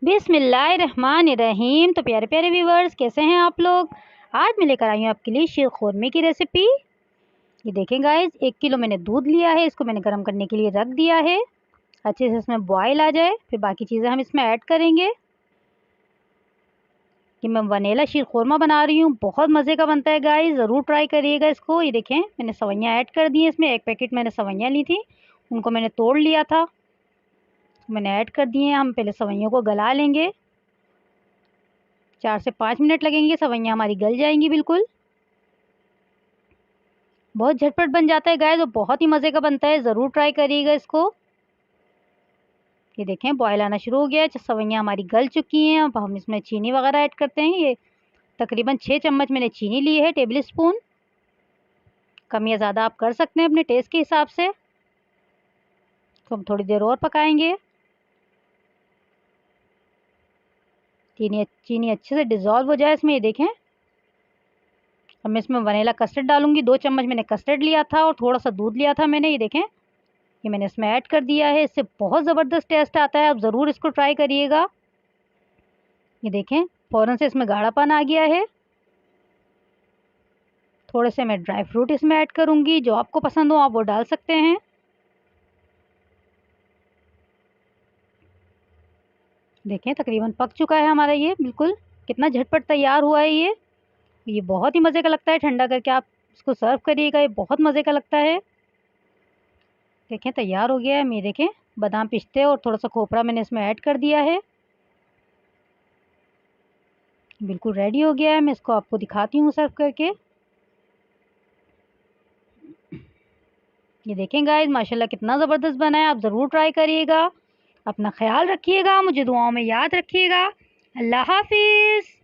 बिस्मिल्लाहिर्रहमानिर्रहीम। तो प्यारे प्यारे व्यूवर्स, कैसे हैं आप लोग। आज मैं लेकर आई हूँ आपके लिए शीर खोरमे की रेसिपी। ये देखें गाइस, 1 किलो मैंने दूध लिया है। इसको मैंने गर्म करने के लिए रख दिया है, अच्छे से इसमें बॉयल आ जाए। फिर बाकी चीज़ें हम इसमें ऐड करेंगे। कि मैं वनीला शीर खोरमा बना रही हूँ, बहुत मज़े का बनता है गाइस, ज़रूर ट्राई करिएगा इसको। ये देखें, मैंने सवैयाँ ऐड कर दी हैं इसमें। 1 पैकेट मैंने सवैयाँ ली थी, उनको मैंने तोड़ लिया था, मैंने ऐड कर दिए हैं। हम पहले सवैयों को गला लेंगे। 4 से 5 मिनट लगेंगे, सवैयाँ हमारी गल जाएंगी बिल्कुल। बहुत झटपट बन जाता है गाइस और बहुत ही मज़े का बनता है, ज़रूर ट्राई करिएगा इसको। ये देखें, बॉयल आना शुरू हो गया है, सवैयाँ हमारी गल चुकी हैं। अब हम इसमें चीनी वगैरह ऐड करते हैं। ये तकरीबन 6 चम्मच मैंने चीनी ली है, टेबल स्पून। कम या ज़्यादा आप कर सकते हैं अपने टेस्ट के हिसाब से। तो हम थोड़ी देर और पकाएंगे। चीनी अच्छे से डिज़ोल्व हो जाए इसमें। ये देखें, अब मैं इसमें वनीला कस्टर्ड डालूंगी। 2 चम्मच मैंने कस्टर्ड लिया था और थोड़ा सा दूध लिया था मैंने। ये देखें, ये मैंने इसमें ऐड कर दिया है। इससे बहुत ज़बरदस्त टेस्ट आता है, आप ज़रूर इसको ट्राई करिएगा। ये देखें, फ़ौरन से इसमें गाढ़ापन आ गया है। थोड़े से मैं ड्राई फ्रूट इसमें ऐड करूंगी, जो आपको पसंद हो आप वो डाल सकते हैं। देखें, तकरीबन पक चुका है हमारा ये बिल्कुल। कितना झटपट तैयार हुआ है ये बहुत ही मज़े का लगता है। ठंडा करके आप इसको सर्व करिएगा, ये बहुत मज़े का लगता है। देखें, तैयार हो गया है। मैं देखें, बादाम पिस्ते और थोड़ा सा खोपरा मैंने इसमें ऐड कर दिया है। बिल्कुल रेडी हो गया है। मैं इसको आपको दिखाती हूँ सर्व करके। ये देखें गाइस, माशाल्लाह कितना ज़बरदस्त बना है। आप ज़रूर ट्राई करिएगा। अपना ख्याल रखिएगा, मुझे दुआओं में याद रखिएगा। अल्लाह हाफिज़।